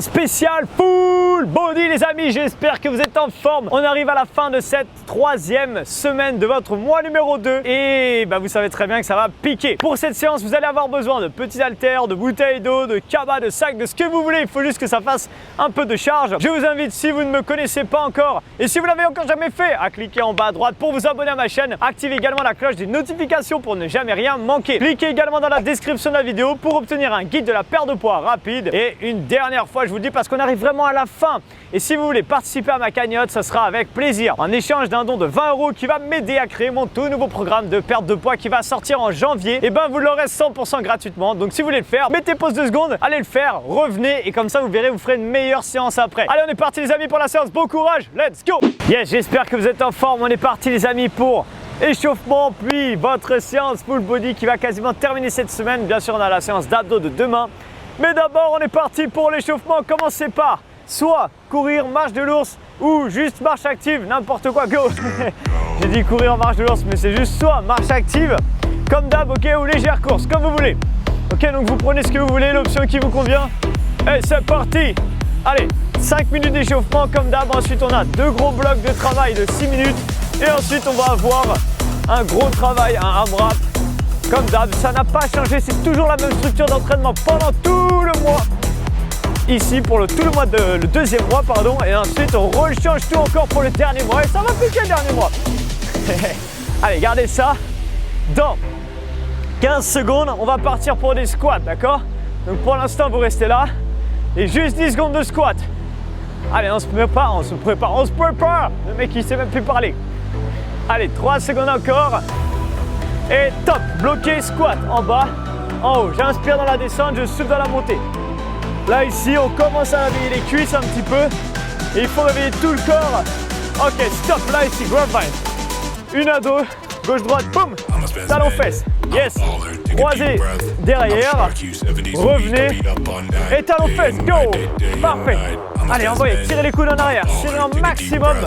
séance spéciale full body les amis, j'espère que vous êtes en forme. On arrive à la fin de cette troisième semaine de votre mois numéro 2 et vous savez très bien que ça va piquer. Pour cette séance, vous allez avoir besoin de petits haltères, de bouteilles d'eau, de cabas, de sacs, de ce que vous voulez. Il faut juste que ça fasse un peu de charge. Je vous invite, si vous ne me connaissez pas encore et si vous l'avez encore jamais fait, à cliquer en bas à droite pour vous abonner à ma chaîne. Activez également la cloche des notifications pour ne jamais rien manquer. Cliquez également dans la description de la vidéo pour obtenir un guide de la perte de poids rapide. Et une dernière fois, je vous le dis parce qu'on arrive vraiment à la fin. Et si vous voulez participer à ma cagnotte, ça sera avec plaisir. En échange d'un don de 20 € qui va m'aider à créer mon tout nouveau programme de perte de poids qui va sortir en janvier, et vous l'aurez 100% gratuitement. Donc si vous voulez le faire, mettez pause 2 secondes, allez le faire, revenez et comme ça vous verrez, vous ferez une meilleure séance après. Allez, on est parti les amis pour la séance. Bon courage, let's go! Yes, j'espère que vous êtes en forme. On est parti les amis pour échauffement, puis votre séance full body qui va quasiment terminer cette semaine. Bien sûr, on a la séance d'abdos de demain. Mais d'abord, on est parti pour l'échauffement. Commencez par soit courir, marche de l'ours ou juste marche active, n'importe quoi, go. J'ai dit courir en marche de l'ours, mais c'est juste soit marche active, comme d'hab, ok, ou légère course, comme vous voulez. Ok, donc vous prenez ce que vous voulez, l'option qui vous convient. Et c'est parti. Allez, 5 minutes d'échauffement comme d'hab. Ensuite, on a 2 gros blocs de travail de 6 minutes. Et ensuite, on va avoir un gros travail, un AMRAP. Comme d'hab, ça n'a pas changé, c'est toujours la même structure d'entraînement pendant tout le mois. Ici pour le deuxième mois, pardon, et ensuite on rechange tout encore pour le dernier mois et ça va piquer le dernier mois. Allez, gardez ça. Dans 15 secondes, on va partir pour des squats, d'accord? Donc pour l'instant, vous restez là et juste 10 secondes de squat. Allez, on se prépare. Le mec, il sait même plus parler. Allez, 3 secondes encore. Et top, bloqué, squat, en bas, en haut. J'inspire dans la descente, je souffle dans la montée. Là, ici, on commence à réveiller les cuisses un petit peu. Et il faut réveiller tout le corps. Ok, stop, là, ici, grapevine. Une à dos, gauche-droite, boum, talon fesse. Yes, croisé derrière, revenez, et talon fesse, go, parfait. Allez, envoyez, tirez les coudes en arrière, serrez un maximum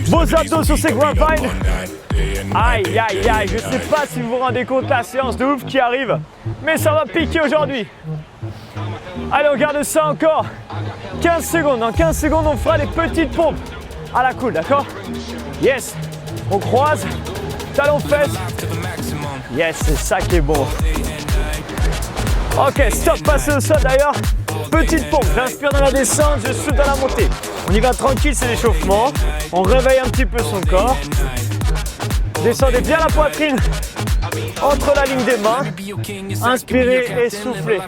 vos abdos sur ces grapevines. Aïe, aïe, aïe, je sais pas si vous vous rendez compte la séance de ouf qui arrive, mais ça va piquer aujourd'hui. Allez, on garde ça encore 15 secondes. Dans 15 secondes, on fera les petites pompes à la coude, d'accord? Yes, on croise, talon fesse. Yes, c'est ça qui est bon. Ok, stop, passez au sol d'ailleurs. Petite pompe, j'inspire dans la descente, je souffle dans la montée. On y va tranquille, c'est l'échauffement. On réveille un petit peu son corps. Descendez bien la poitrine entre la ligne des mains. Inspirez et soufflez.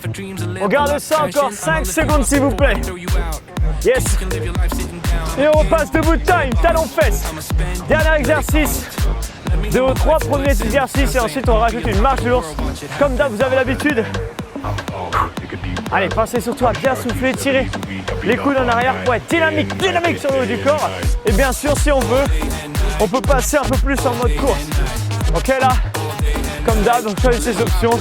On garde ça encore 5 secondes s'il vous plaît. Yes. Et on repasse debout de time, talon fesse. Dernier exercice de vos 3 premiers exercices et ensuite on rajoute une marche de l'ours. Comme d'hab, vous avez l'habitude. Allez, pensez surtout à bien souffler, tirer les coudes en arrière pour être dynamique sur le haut du corps. Et bien sûr, si on veut, on peut passer un peu plus en mode course. Ok, là, comme d'hab, on choisit ces options.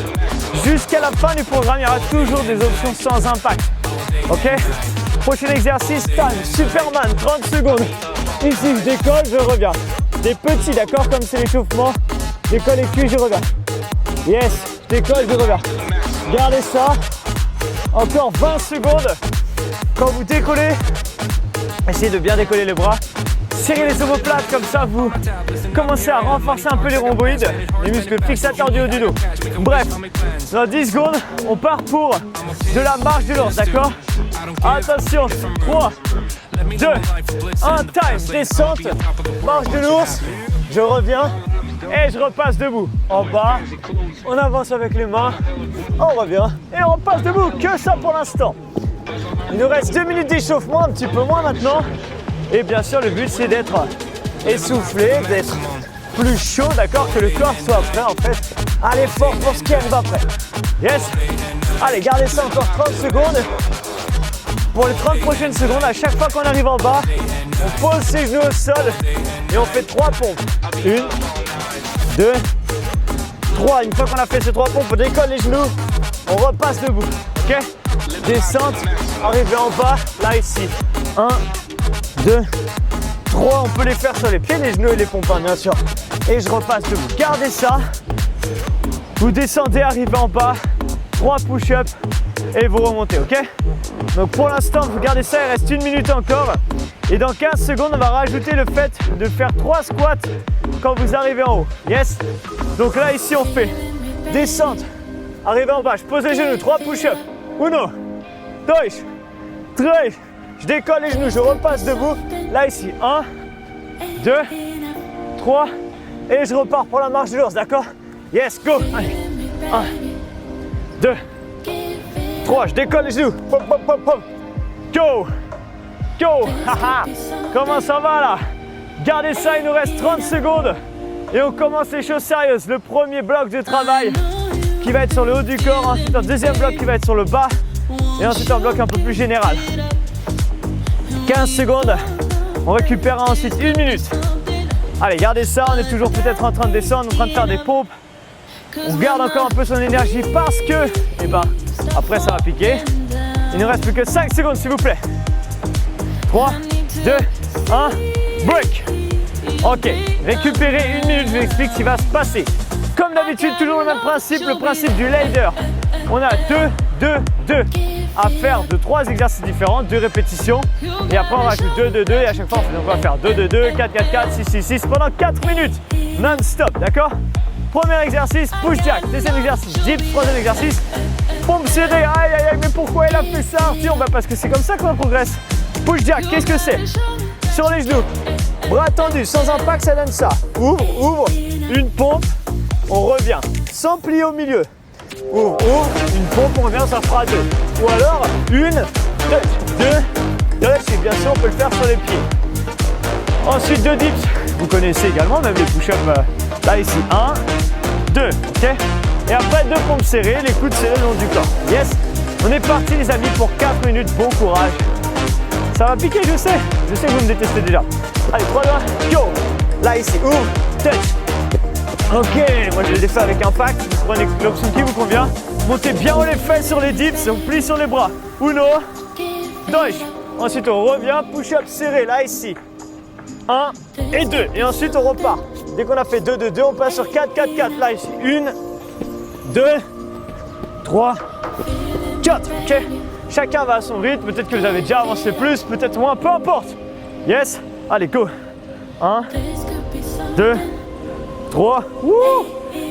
Jusqu'à la fin du programme, il y aura toujours des options sans impact. Ok, prochain exercice, time, Superman, 30 secondes. Ici, je décolle, je reviens. Des petits, d'accord, comme c'est l'échauffement. Décolle les cuisses, je reviens. Yes, je décolle, je reviens. Gardez ça. Encore 20 secondes. Quand vous décollez, essayez de bien décoller les bras. Serrez les omoplates, comme ça vous commencez à renforcer un peu les rhomboïdes, les muscles fixateurs du haut du dos. Bref, dans 10 secondes, on part pour de la marche de l'ours, d'accord? Attention, 3, 2, 1, time, descente, marche de l'ours, je reviens et je repasse debout. En bas, on avance avec les mains, on revient et on repasse debout, que ça pour l'instant. Il nous reste 2 minutes d'échauffement, un petit peu moins maintenant. Et bien sûr, le but, c'est d'être essoufflé, d'être plus chaud, d'accord, que le corps soit prêt, en fait, à l'effort pour ce qui arrive après. Yes. Allez, gardez ça encore 30 secondes. Pour les 30 prochaines secondes, à chaque fois qu'on arrive en bas, on pose ses genoux au sol et on fait 3 pompes. 1, 2, 3. Une fois qu'on a fait ces 3 pompes, on décolle les genoux, on repasse debout. Ok? Descente, arrivez en bas, là, ici. 1, 2, 3, on peut les faire sur les pieds, les genoux et les pompes, bien sûr. Et je repasse debout. Gardez ça. Vous descendez, arrivez en bas. 3 push-ups et vous remontez, ok? Donc pour l'instant, vous gardez ça, il reste 1 minute encore. Et dans 15 secondes, on va rajouter le fait de faire 3 squats quand vous arrivez en haut. Yes? Donc là, ici, on fait descente, arriver en bas, je pose les genoux, 3 push-ups. 1, 2, 3. Je décolle les genoux, je repasse debout. Là, ici, 1, 2, 3. Et je repars pour la marche de l'ours, d'accord? Yes, go! Allez, 1, 2, 3. Je décolle les genoux. Pop, pop, pop, pop. Go! Go! Haha! Comment ça va là? Gardez ça, il nous reste 30 secondes. Et on commence les choses sérieuses. Le premier bloc de travail qui va être sur le haut du corps. Ensuite, un deuxième bloc qui va être sur le bas. Et ensuite, un bloc un peu plus général. 15 secondes. On récupérera ensuite 1 minute. Allez, gardez ça. On est toujours peut-être en train de descendre, en train de faire des pompes. On garde encore un peu son énergie parce que, après ça va piquer. Il ne reste plus que 5 secondes, s'il vous plaît. 3, 2, 1, break. Ok, récupérez 1 minute, je vous explique ce qui va se passer. Comme d'habitude, toujours le même principe, le principe du ladder. On a 2, 2, 2 à faire de 3 exercices différents, 2 répétitions. Et après, on rajoute 2, 2, 2. Et à chaque fois, on va faire 2, 2, 2, 4, 4, 4, 6, 6, 6 pendant 4 minutes non-stop, d'accord? Premier exercice, push jack. Deuxième exercice, dips. Troisième exercice, pompe serrée. Aïe, aïe, aïe, mais pourquoi elle a fait ça, Arthur? Parce que c'est comme ça qu'on progresse. Push jack, qu'est-ce que c'est? Sur les genoux, bras tendus, sans impact, ça donne ça. Ouvre, ouvre, une pompe, on revient. Sans plier au milieu. Ouvre, ouvre, une pompe, on revient, ça fera 2. Ou alors, 1, 2, 2, et bien sûr, on peut le faire sur les pieds. Ensuite, 2 dips. Vous connaissez également, même les push-ups, là, ici, 1, 2, ok? Et après, 2 pompes serrées, les coudes serrés le long du corps. Yes? On est parti, les amis, pour 4 minutes. Bon courage. Ça va piquer, je sais que vous me détestez déjà. Allez, 3 doigts, go! Là, ici, ouvre, touch. Ok, moi je les ai fait avec impact. Vous prenez l'option qui vous convient. Montez bien haut les fesses sur les dips, on plie sur les bras. 1, 2. Ensuite, on revient, push-up serré, là, ici. 1 et 2. Et ensuite, on repart. Dès qu'on a fait 2, 2, 2, on passe sur 4, 4, 4. Là, ici, 1, 2, 3, 4. Ok? Chacun va à son rythme, peut-être que vous avez déjà avancé plus, peut-être moins, peu importe. Yes? Allez, go. 1, 2, 3. Wouh!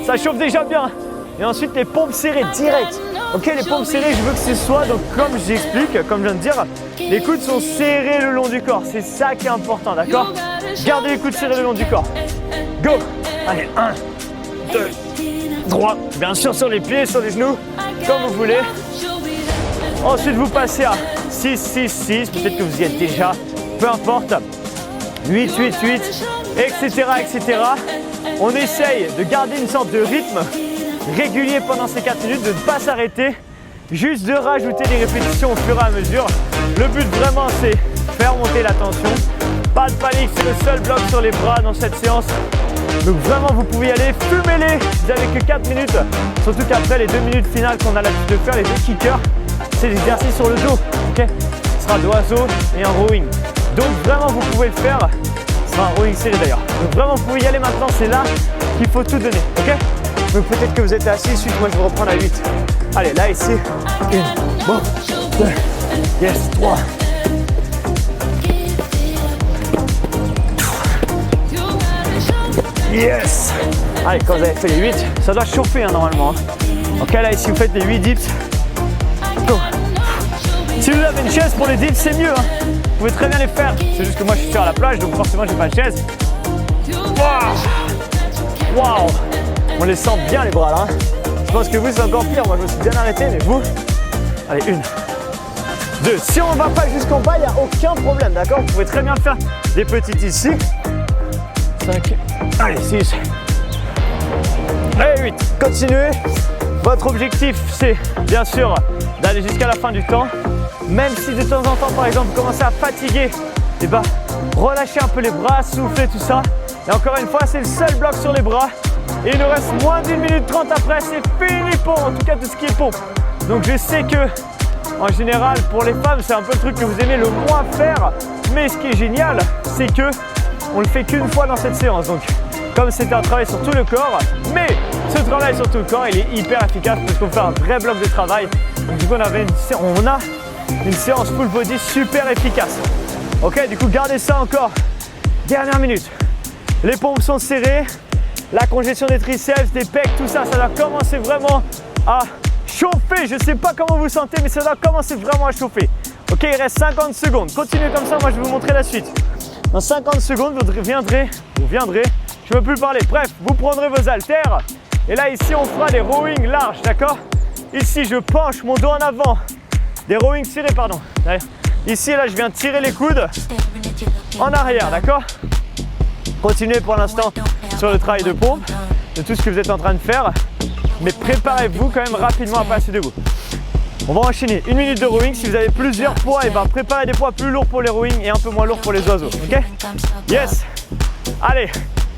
Ça chauffe déjà bien. Et ensuite, les pompes serrées direct. Ok, les pompes serrées, je veux que ce soit, donc comme j'explique, comme je viens de dire, les coudes sont serrés le long du corps. C'est ça qui est important, d'accord? Gardez les coudes serrés le long du corps. Go! Allez, 1, 2, 3. Bien sûr, sur les pieds, sur les genoux, comme vous voulez. Ensuite, vous passez à 6, 6, 6. Peut-être que vous y êtes déjà. Peu importe. 8, 8, 8, etc., etc. On essaye de garder une sorte de rythme régulier pendant ces 4 minutes, de ne pas s'arrêter, juste de rajouter des répétitions au fur et à mesure. Le but vraiment, c'est faire monter la tension. Pas de panique, c'est le seul bloc sur les bras dans cette séance. Donc vraiment, vous pouvez y aller, fumez-les. Vous n'avez que 4 minutes, surtout qu'après les 2 minutes finales qu'on a l'habitude de faire, les 2 kickers, c'est l'exercice sur le dos, ok? Ce sera d'oiseau et un rowing. Donc vraiment, vous pouvez le faire. Ce sera un rowing serré d'ailleurs. Donc vraiment, vous pouvez y aller maintenant, c'est là qu'il faut tout donner, ok? Donc peut-être que vous êtes assis, ensuite moi je vais reprendre à 8. Allez, là ici, 1, bon, 2, yes, 3. Yes! Allez, quand vous avez fait les 8, ça doit chauffer hein, normalement. Ok, là ici, vous faites les 8 dips. Go. Si vous avez une chaise pour les dips, c'est mieux. Hein. Vous pouvez très bien les faire. C'est juste que moi je suis sur la plage, donc forcément j'ai pas de chaise. Waouh! On les sent bien les bras là. Hein. Je pense que vous c'est encore pire. Moi je me suis bien arrêté, mais vous. Allez, 1, 2. Si on ne va pas jusqu'en bas, il n'y a aucun problème, d'accord? Vous pouvez très bien faire des petites ici. 5. Allez, 6. Allez, 8. Continuez. Votre objectif, c'est bien sûr d'aller jusqu'à la fin du temps. Même si de temps en temps, par exemple, vous commencez à fatiguer, et bah, relâchez un peu les bras, soufflez tout ça. Et encore une fois, c'est le seul bloc sur les bras. Et il nous reste moins d'1 minute 30 après, c'est fini pour en tout cas tout ce qui est pompe. Donc je sais que, en général, pour les femmes, c'est un peu le truc que vous aimez le moins faire. Mais ce qui est génial, c'est que on le fait qu'une fois dans cette séance. Donc, comme c'était un travail sur tout le corps, mais ce travail sur tout le corps, il est hyper efficace parce qu'on fait un vrai bloc de travail. Donc, du coup, on a une séance full body super efficace. Ok, du coup, gardez ça encore. Dernière minute. Les pompes sont serrées. La congestion des triceps, des pecs, tout ça, ça doit commencer vraiment à chauffer. Je ne sais pas comment vous vous sentez, mais ça doit commencer vraiment à chauffer. Ok, il reste 50 secondes. Continuez comme ça, moi je vais vous montrer la suite. Dans 50 secondes, vous viendrez, je ne peux plus parler. Bref, vous prendrez vos haltères. Et là, ici, on fera des rowing larges, d'accord? Ici, je penche mon dos en avant. Des rowing tirés, pardon. Ici, là, je viens tirer les coudes en arrière, d'accord? Continuez pour l'instant sur le travail de pompe, de tout ce que vous êtes en train de faire. Mais préparez-vous quand même rapidement à passer debout. On va enchaîner 1 minute de rowing. Si vous avez plusieurs poids, et ben préparez des poids plus lourds pour les rowing et un peu moins lourds pour les oiseaux. Ok? Yes! Allez,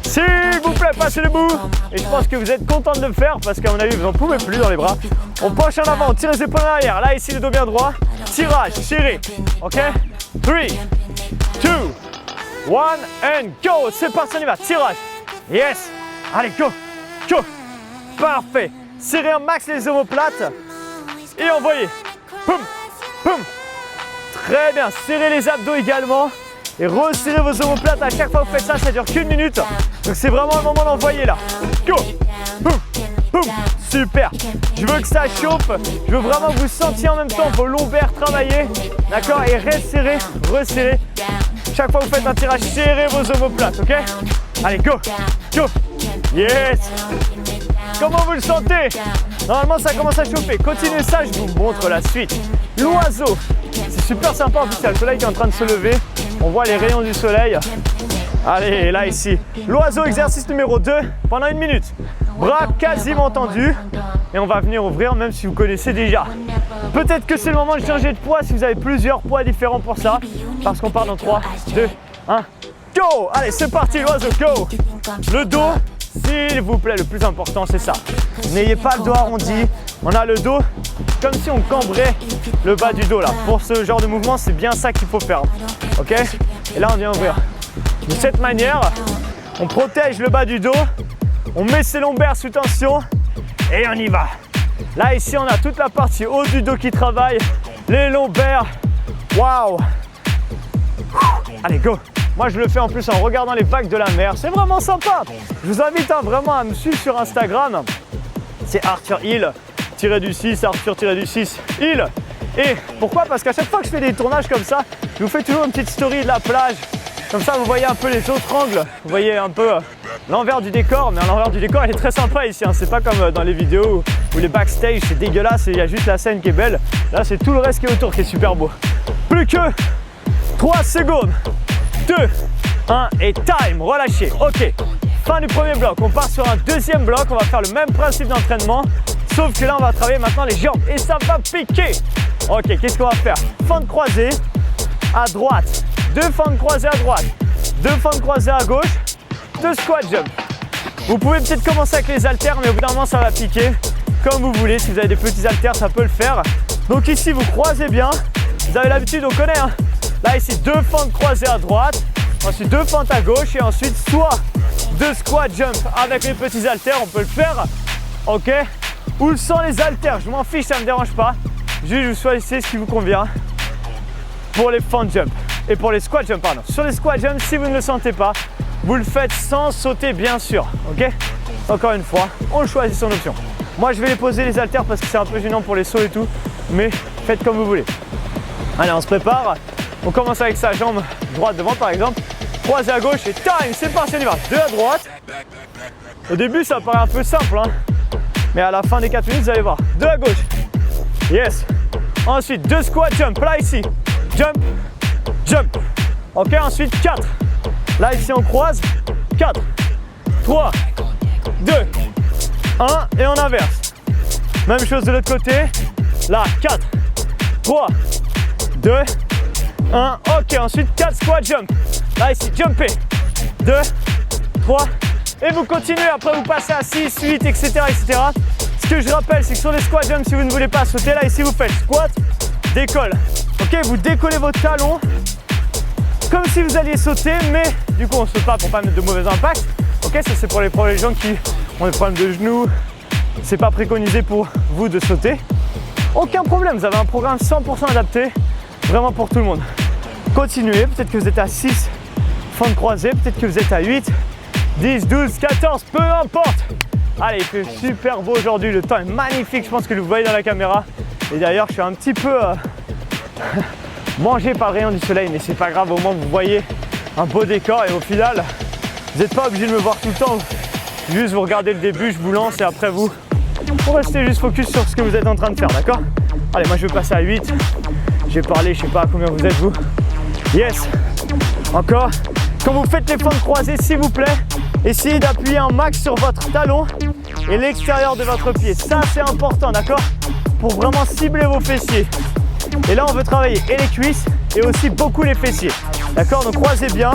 s'il vous plaît, passez debout. Et je pense que vous êtes content de le faire parce qu'à mon avis, vous n'en pouvez plus dans les bras. On penche en avant, on tire les épaules en arrière. Là, ici, le dos bien droit. Tirage, serré. Ok? 3, 2, 1 and go. C'est parti, on y va. Tirage. Yes! Allez, go! Go! Parfait! Serrez un max les omoplates. Et envoyez. Poum, poum. Très bien. Serrez les abdos également. Et resserrez vos omoplates. À chaque fois que vous faites ça, ça dure qu'1 minute. Donc c'est vraiment le moment d'envoyer là. Go. Poum, poum. Super. Je veux que ça chauffe. Je veux vraiment que vous sentiez en même temps vos lombaires travailler. D'accord? Et resserrez, resserrez. Chaque fois que vous faites un tirage, serrez vos omoplates. Ok? Allez, go. Go. Yes. Comment vous le sentez? Normalement, ça commence à chauffer. Continuez ça, je vous montre la suite. L'oiseau, c'est super sympa. En plus, il y a le soleil qui est en train de se lever. On voit les rayons du soleil. Allez, là, ici. L'oiseau, exercice numéro 2, pendant 1 minute. Bras quasiment tendus. Et on va venir ouvrir, même si vous connaissez déjà. Peut-être que c'est le moment de changer de poids si vous avez plusieurs poids différents pour ça. Parce qu'on part dans 3, 2, 1. Go! Allez, c'est parti, l'oiseau, go! Le dos. S'il vous plaît, le plus important, c'est ça. N'ayez pas le dos arrondi. On a le dos comme si on cambrait le bas du dos là. Pour ce genre de mouvement, c'est bien ça qu'il faut faire. Ok? Et là, on vient ouvrir. De cette manière, on protège le bas du dos. On met ses lombaires sous tension. Et on y va. Là, ici, on a toute la partie haut du dos qui travaille. Les lombaires. Waouh! Allez, go! Moi, je le fais en plus en regardant les vagues de la mer. C'est vraiment sympa. Je vous invite vraiment à me suivre sur Instagram. C'est Arthur Hill, _6, Arthur-6, Hill. Et pourquoi? Parce qu'à chaque fois que je fais des tournages comme ça, je vous fais toujours une petite story de la plage. Comme ça, vous voyez un peu les autres angles. Vous voyez un peu l'envers du décor. Mais l'envers du décor, il est très sympa ici. Hein. C'est pas comme dans les vidéos où les backstage, c'est dégueulasse et il y a juste la scène qui est belle. Là, c'est tout le reste qui est autour qui est super beau. Plus que 3 secondes. 2, 1 et time, relâchez. Ok, fin du premier bloc. On part sur un deuxième bloc. On va faire le même principe d'entraînement. Sauf que là, on va travailler maintenant les jambes. Et ça va piquer. Ok, qu'est-ce qu'on va faire? Fente croisée à droite. 2 fentes croisées à droite. 2 fentes croisées à gauche. 2 squat jump. Vous pouvez peut-être commencer avec les haltères, mais au bout d'un moment, ça va piquer. Comme vous voulez. Si vous avez des petits haltères, ça peut le faire. Donc ici, vous croisez bien. Vous avez l'habitude, on connaît. Hein. Là, ici, 2 fentes croisées à droite. Ensuite, 2 fentes à gauche. Et ensuite, soit 2 squat jump avec les petits haltères. On peut le faire. Ok. Ou sans les haltères. Je m'en fiche, ça ne me dérange pas. Juste, vous choisissez ce qui vous convient. Pour les fentes jump. Et pour les squat jump, pardon. Sur les squat jump, si vous ne le sentez pas, vous le faites sans sauter, bien sûr. Ok. Encore une fois, on choisit son option. Moi, je vais les poser les haltères parce que c'est un peu gênant pour les sauts et tout. Mais faites comme vous voulez. Allez, on se prépare. On commence avec sa jambe droite devant par exemple. Croisé à gauche et time, c'est parti, on y va. 2 à droite. Au début, ça paraît un peu simple. Hein. Mais à la fin des 4 minutes, vous allez voir. 2 à gauche. Yes. Ensuite, 2 squat jump. Là, ici. Jump. Jump. Ok, ensuite 4. Là, ici, on croise. 4. 3. 2. 1. Et on inverse. Même chose de l'autre côté. Là, 4. 3. 2. 1, ok, ensuite 4 squat jump. Là ici, jumpez. 2, 3, et vous continuez. Après vous passez à 6, 8, etc. etc. Ce que je rappelle, c'est que sur les squat jump, si vous ne voulez pas sauter, là ici vous faites squat, décolle. Ok, vous décollez vos talons comme si vous alliez sauter, mais du coup on ne saute pas pour pas mettre de mauvais impacts. Ok, ça c'est pour les gens qui ont des problèmes de genoux. C'est pas préconisé pour vous de sauter. aucun problème, vous avez un programme 100% adapté, vraiment pour tout le monde. Continuez, peut-être que vous êtes à 6 fentes croisées, peut-être que vous êtes à 8, 10, 12, 14, peu importe. Allez, il fait super beau aujourd'hui, le temps est magnifique, je pense que vous voyez dans la caméra. Et d'ailleurs, je suis un petit peu mangé par le rayon du soleil, mais c'est pas grave, au moins vous voyez un beau décor et au final, vous n'êtes pas obligé de me voir tout le temps. Juste vous regardez le début, je vous lance et après vous restez juste focus sur ce que vous êtes en train de faire, d'accord? Allez, moi je vais passer à 8. J'ai parlé, je sais pas à combien vous êtes vous. Yes. Encore. Quand vous faites les fentes croisées, s'il vous plaît, essayez d'appuyer un max sur votre talon et l'extérieur de votre pied. Ça c'est important, d'accord? Pour vraiment cibler vos fessiers. Et là on veut travailler et les cuisses et aussi beaucoup les fessiers. D'accord? Donc croisez bien.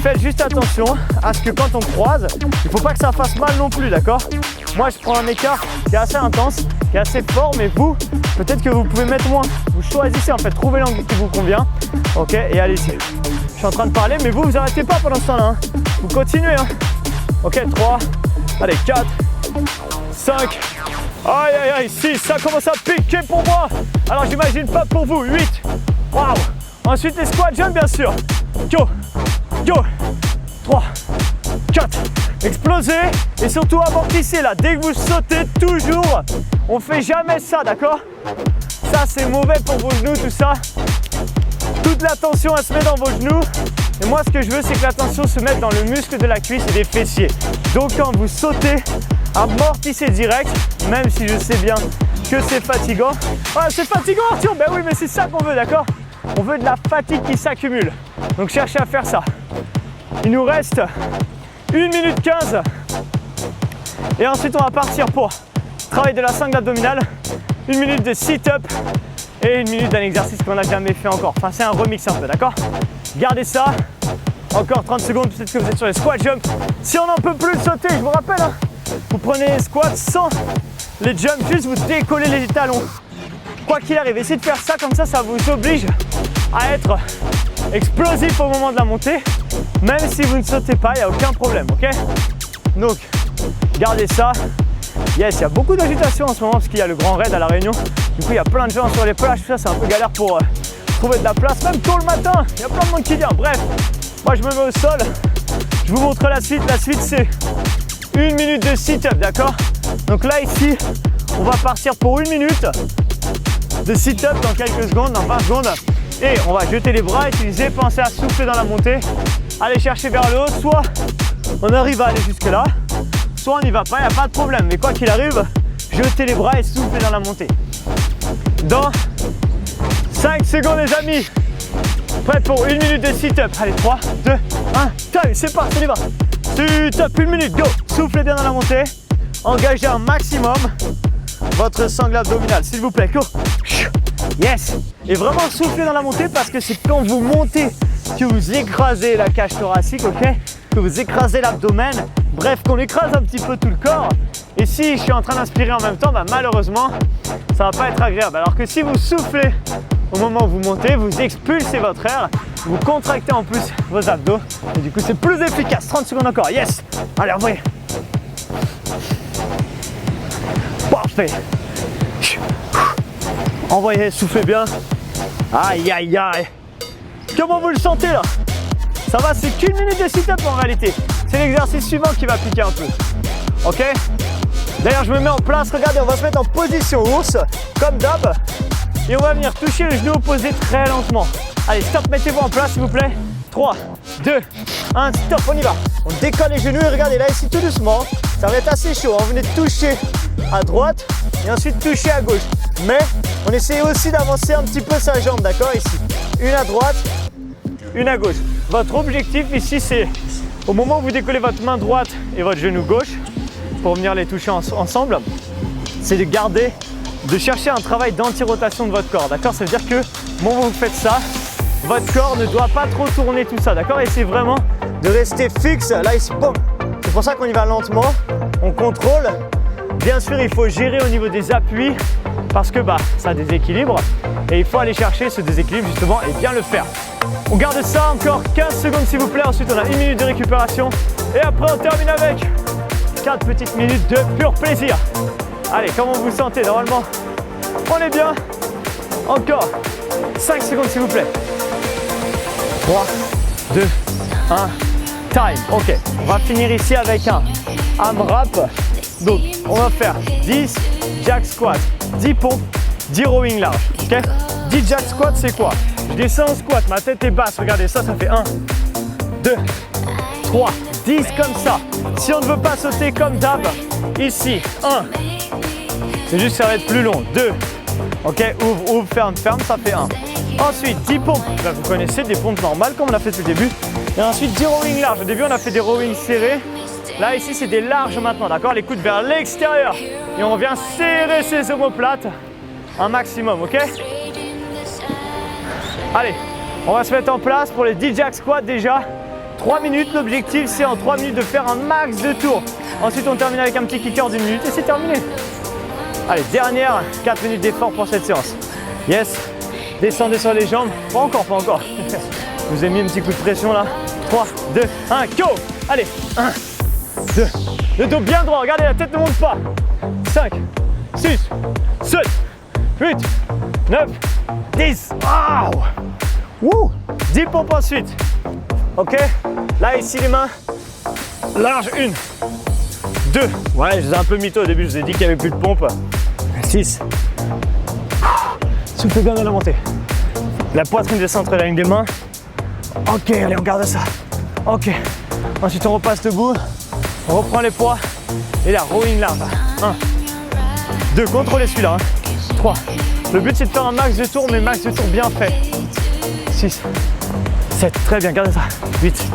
Faites juste attention à ce que quand on croise, il ne faut pas que ça fasse mal non plus, d'accord? Moi je prends un écart qui est assez intense, qui est assez fort, mais vous, peut-être que vous pouvez mettre moins. Vous choisissez en fait, trouvez l'angle qui vous convient. Ok, et allez-y. Je suis en train de parler, mais vous arrêtez pas pendant ce temps-là. Hein. Vous continuez. Hein. Ok, 3, allez, 4, 5, aïe aïe aïe, 6, ça commence à piquer pour moi. Alors j'imagine pas pour vous, 8, waouh. Ensuite les squats jump bien sûr. Go, go, 3, 4, explosez et surtout amortissez là. Dès que vous sautez, toujours, on fait jamais ça, d'accord? Ça c'est mauvais pour vos genoux, tout ça. Toute la tension elle se met dans vos genoux. Et moi ce que je veux c'est que la tension se mette dans le muscle de la cuisse et des fessiers. Donc quand vous sautez, amortissez direct, même si je sais bien que c'est fatigant. Ah c'est fatigant Arthur, ben oui mais c'est ça qu'on veut, d'accord? On veut de la fatigue qui s'accumule. Donc cherchez à faire ça. Il nous reste 1 minute 15. Et ensuite on va partir pour travail de la sangle abdominale, 1 minute de sit-up et 1 minute d'un exercice qu'on n'a jamais fait encore. Enfin c'est un remix un peu, d'accord? Gardez ça. Encore 30 secondes, peut-être que vous êtes sur les squat jump. Si on n'en peut plus de sauter, je vous rappelle, hein, vous prenez les squats sans les jumps, juste vous décollez les talons. Quoi qu'il arrive, essayez de faire ça, comme ça vous oblige à être explosif au moment de la montée. Même si vous ne sautez pas, il n'y a aucun problème, ok? Donc, gardez ça. Yes, il y a beaucoup d'agitation en ce moment parce qu'il y a le grand raid à La Réunion. Du coup, il y a plein de gens sur les plages, tout ça, c'est un peu galère pour trouver de la place. Même tôt le matin, il y a plein de monde qui vient. Bref, moi je me mets au sol. Je vous montre la suite. La suite, c'est 1 minute de sit-up, d'accord? Donc là, ici, on va partir pour 1 minute de sit-up dans quelques secondes, dans 20 secondes. Et on va jeter les bras, utiliser, pensez à souffler dans la montée. Allez chercher vers le haut, soit on arrive à aller jusque là, soit on n'y va pas, il n'y a pas de problème. Mais quoi qu'il arrive, jetez les bras et soufflez dans la montée. Dans 5 secondes les amis. Prêt pour 1 minute de sit-up. Allez, 3, 2, 1, time, c'est parti, on y va. Sit-up, 1 minute, go. Soufflez bien dans la montée. Engagez un maximum votre sangle abdominale, s'il vous plaît, go. Yes. Et vraiment soufflez dans la montée parce que c'est quand vous montez que vous écrasez la cage thoracique, ok? Que vous écrasez l'abdomen, bref, qu'on écrase un petit peu tout le corps. Et si je suis en train d'inspirer en même temps, bah malheureusement, ça va pas être agréable. Alors que si vous soufflez au moment où vous montez, vous expulsez votre air, vous contractez en plus vos abdos. Et du coup, c'est plus efficace. 30 secondes encore, yes. Allez, envoyez. Parfait. Envoyez, soufflez bien. Aïe, aïe, aïe. Comment vous le sentez là? Ça va, c'est qu'1 minute de sit-up en réalité. C'est l'exercice suivant qui va piquer un peu. Ok? D'ailleurs, je me mets en place. Regardez, on va se mettre en position ours, comme d'hab. Et on va venir toucher le genou opposé très lentement. Allez, stop, mettez-vous en place s'il vous plaît. 3, 2, 1, stop, on y va. On décolle les genoux et regardez, là ici tout doucement. Ça va être assez chaud. On venait toucher à droite et ensuite toucher à gauche. Mais on essaye aussi d'avancer un petit peu sa jambe, d'accord, ici. Une à droite, une à gauche. Votre objectif ici, c'est au moment où vous décollez votre main droite et votre genou gauche, pour venir les toucher ensemble, c'est de chercher un travail d'anti-rotation de votre corps, d'accord? Ça veut dire que, bon, vous faites ça, votre corps ne doit pas trop tourner tout ça, d'accord? Essayez vraiment de rester fixe, là ici, boum. C'est pour ça qu'on y va lentement, on contrôle. Bien sûr, il faut gérer au niveau des appuis parce que ça déséquilibre et il faut aller chercher ce déséquilibre justement et bien le faire. On garde ça encore 15 secondes s'il vous plaît, ensuite on a 1 minute de récupération et après on termine avec 4 petites minutes de pur plaisir. Allez, comment vous vous sentez? Normalement, On est bien. Encore. 5 secondes s'il vous plaît. 3, 2, 1. Time. Ok. On va finir ici avec un AMRAP. Donc, on va faire 10 jack squat, 10 pompes, 10 rowing large. Ok. 10 jack squat, c'est quoi? Je descends en squat, ma tête est basse. Regardez ça, ça fait 1, 2, 3, 10 comme ça. Si on ne veut pas sauter comme d'hab, ici, 1. C'est juste que ça va être plus long. 2. Ok, ouvre, ouvre, ferme, ferme, ça fait 1. Ensuite, 10 pompes. Là, vous connaissez des pompes normales comme on l'a fait depuis le début. Et ensuite, 10 rowing larges. Au début, on a fait des rowing serrés. Là, ici, c'est des larges maintenant, d'accord? Les coudes vers l'extérieur. Et on vient serrer ses omoplates un maximum, ok? Allez, on va se mettre en place pour les 10 jack squats déjà. 3 minutes, l'objectif, c'est en 3 minutes de faire un max de tours. Ensuite, on termine avec un petit kicker d'1 minute et c'est terminé. Allez, dernière 4 minutes d'effort pour cette séance. Yes, descendez sur les jambes. Pas encore, pas encore. Je vous ai mis un petit coup de pression là. 3, 2, 1, go! Allez, 1, 2. Le dos bien droit, regardez, la tête ne monte pas. 5, 6, 7, 8, 9, 10. Wow! Wouh! 10 pompes ensuite. Ok? Là, ici, les mains. Large, 1. 2. Ouais, je vous ai un peu mytho au début, je vous ai dit qu'il n'y avait plus de pompe. 6. Soufflez bien dans la montée. La poitrine descend entre la ligne des mains. Ok, allez, on garde ça. Ok. Ensuite, on repasse debout. On reprend les poids. Et la rowing large. 1. 2. Contrôlez celui-là. 3. Le but, c'est de faire un max de tours, mais max de tours bien fait. 6. 7. Très bien, gardez ça. 8.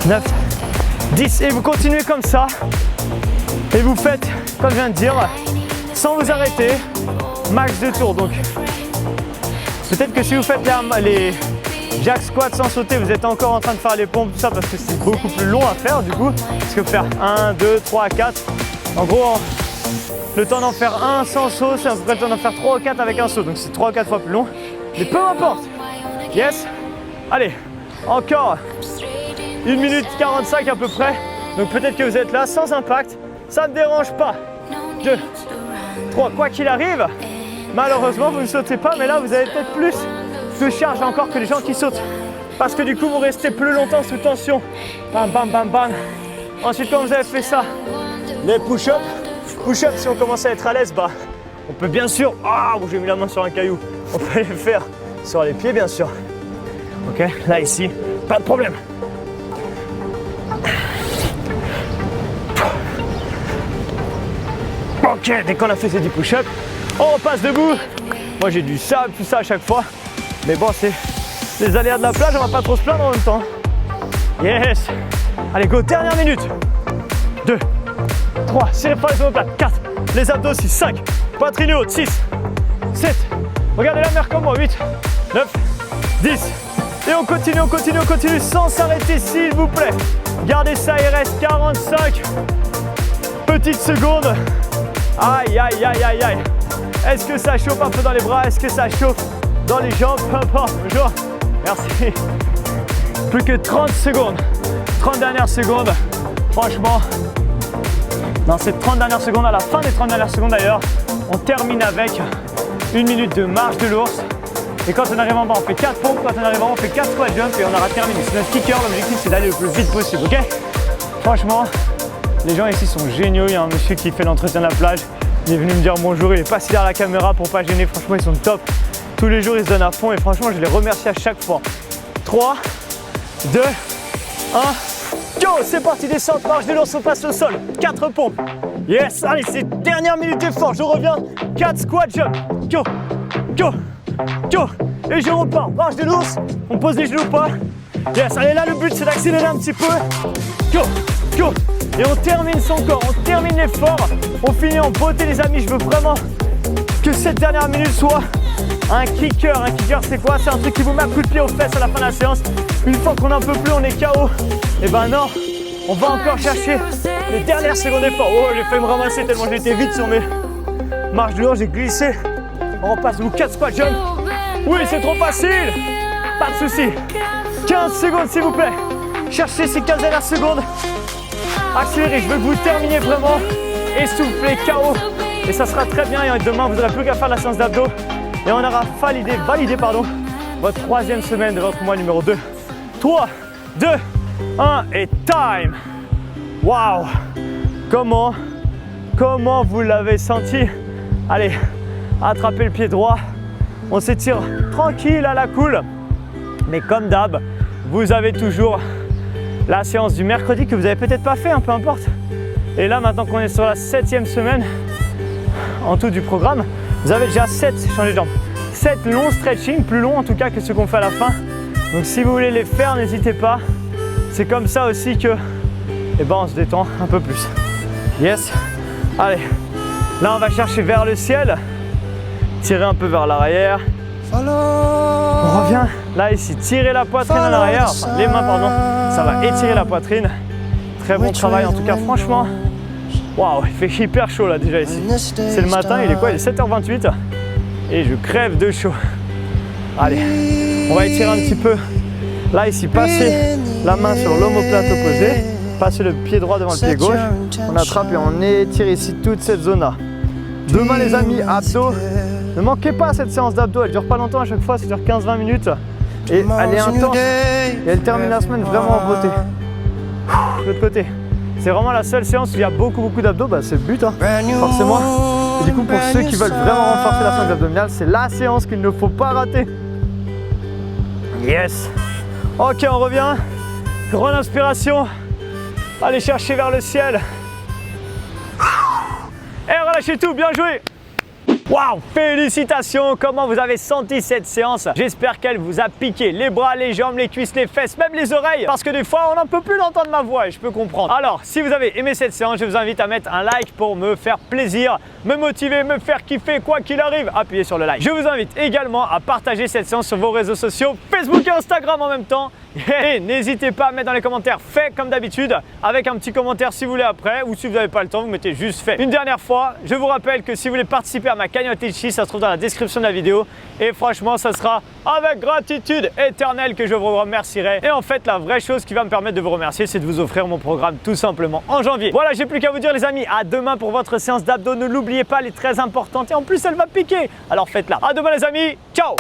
9. 10. Et vous continuez comme ça. Et vous faites, comme je viens de dire, sans vous arrêter, max de tours. Donc, peut-être que si vous faites les jack squats sans sauter, vous êtes encore en train de faire les pompes, tout ça, parce que c'est beaucoup plus long à faire du coup. Parce que faire 1, 2, 3, 4, en gros, le temps d'en faire un sans saut, c'est à peu près le temps d'en faire 3 ou 4 avec un saut. Donc c'est 3 ou 4 fois plus long. Mais peu importe. Yes. Allez, encore 1 minute 45 à peu près. Donc peut-être que vous êtes là sans impact. Ça ne dérange pas. 2, 3, quoi qu'il arrive, malheureusement vous ne sautez pas, mais là vous avez peut-être plus de charge encore que les gens qui sautent. Parce que du coup vous restez plus longtemps sous tension. Bam, bam, bam, bam. Ensuite, quand vous avez fait ça, les push-ups. Push-ups, si on commence à être à l'aise, bah, on peut bien sûr. Ah, j'ai mis la main sur un caillou. On peut les faire sur les pieds, bien sûr. Ok, là, ici, pas de problème. Ok, dès qu'on a fait ces 10 push-ups, on repasse debout. Moi, j'ai du sable, tout ça à chaque fois. Mais bon, c'est les aléas de la plage, on va pas trop se plaindre en même temps. Yes. Allez, go, dernière minute. 2, 3, serrez fort les omoplates. 4, les abdos 6, 5, poitrine haute 6, 7, regardez la mer comme moi, 8, 9, 10. Et on continue sans s'arrêter s'il vous plaît. Gardez ça, il reste 45 petites secondes. Aïe, aïe, aïe, aïe, aïe. Est-ce que ça chauffe un peu dans les bras? Est-ce que ça chauffe dans les jambes? Peu importe, bonjour. Merci. Plus que 30 secondes. 30 dernières secondes. Franchement, dans ces 30 dernières secondes, à la fin des 30 dernières secondes d'ailleurs, on termine avec 1 minute de marche de l'ours. Et quand on arrive en bas, on fait 4 pompes. Quand on arrive en bas, on fait 4 squat jump et on aura terminé. C'est notre kicker. L'objectif, c'est d'aller le plus vite possible, ok? Franchement, les gens ici sont géniaux. Il y a un monsieur qui fait l'entretien de la plage. Il est venu me dire bonjour. Il est passé derrière la caméra pour pas gêner. Franchement, ils sont top. Tous les jours, ils se donnent à fond. Et franchement, je les remercie à chaque fois. 3, 2, 1. Go, c'est parti, descente, marche de l'ours, on passe au sol. 4 pompes. Yes, allez, c'est dernière minute d'effort. Je reviens. 4 squat jump. Go, go, go. Et je repars. Marche de l'ours. On pose les genoux pas. Yes, allez, là, le but, c'est d'accélérer un petit peu. Go, go. Et on termine son corps. On termine l'effort. On finit en beauté, les amis. Je veux vraiment que cette dernière minute soit un kicker. Un kicker, c'est quoi? C'est un truc qui vous met un coup de pied aux fesses à la fin de la séance. Une fois qu'on n'en peut plus, on est KO. Et ben non, on va encore chercher les dernières secondes d'effort. Oh, j'ai failli me ramasser tellement j'étais vite sur mes marches de l'ours, j'ai glissé. On repasse nous 4 squat jump. Oui, c'est trop facile. Pas de souci. 15 secondes s'il vous plaît. Cherchez ces 15 dernières secondes. Accélérez, je veux que vous terminiez vraiment essoufflé, KO. Et ça sera très bien. Et demain, vous n'aurez plus qu'à faire la séance d'abdos. Et on aura validé votre troisième semaine de votre mois numéro 2. 3, 2, 1 et time. Waouh! Comment vous l'avez senti? Allez, attrapez le pied droit. On s'étire tranquille à la cool. Mais comme d'hab, vous avez toujours la séance du mercredi que vous n'avez peut-être pas fait, peu importe. Et là, maintenant qu'on est sur la 7e semaine en tout du programme, vous avez déjà 7 changés de jambes. 7 longs stretching, plus longs en tout cas que ceux qu'on fait à la fin. Donc si vous voulez les faire, n'hésitez pas. C'est comme ça aussi que on se détend un peu plus. Yes. Allez, là on va chercher vers le ciel. Tirer un peu vers l'arrière. On revient là ici, tirer la poitrine en arrière, enfin, les mains pardon, ça va étirer la poitrine. Très bon travail en tout cas, franchement. Waouh, il fait hyper chaud là déjà ici. C'est le matin, il est quoi? Il est 7h28 et je crève de chaud. Allez, on va étirer un petit peu. Là ici, passez la main sur l'omoplate opposée, passez le pied droit devant le pied gauche. On attrape et on étire ici toute cette zone-là. Demain les amis, abdos. Ne manquez pas cette séance d'abdos, elle dure pas longtemps à chaque fois, ça dure 15-20 minutes. Et elle est intense et elle termine la semaine vraiment en beauté. De l'autre côté, c'est vraiment la seule séance où il y a beaucoup d'abdos, c'est le but forcément. Et du coup pour ceux qui veulent vraiment renforcer la sangle abdominale, c'est la séance qu'il ne faut pas rater. Yes. Ok, on revient. Grande inspiration. Allez chercher vers le ciel. Et relâchez tout, bien joué. Waouh, félicitations! Comment vous avez senti cette séance? J'espère qu'elle vous a piqué les bras, les jambes, les cuisses, les fesses, même les oreilles. Parce que des fois, on n'en peut plus d'entendre ma voix et je peux comprendre. Alors, si vous avez aimé cette séance, je vous invite à mettre un like pour me faire plaisir, me motiver, me faire kiffer, quoi qu'il arrive. Appuyez sur le like. Je vous invite également à partager cette séance sur vos réseaux sociaux, Facebook et Instagram en même temps. Et n'hésitez pas à mettre dans les commentaires fait comme d'habitude, avec un petit commentaire si vous voulez après, ou si vous n'avez pas le temps, vous mettez juste fait. Une dernière fois, je vous rappelle que si vous voulez participer à ma cagnotte Litchi, ça se trouve dans la description de la vidéo. Et franchement, ça sera avec gratitude éternelle que je vous remercierai. Et en fait, la vraie chose qui va me permettre de vous remercier, c'est de vous offrir mon programme tout simplement en janvier. Voilà, j'ai plus qu'à vous dire les amis, à demain pour votre séance d'abdos. Ne l'oubliez pas, elle est très importante et en plus elle va piquer. Alors faites-la. À demain les amis, ciao!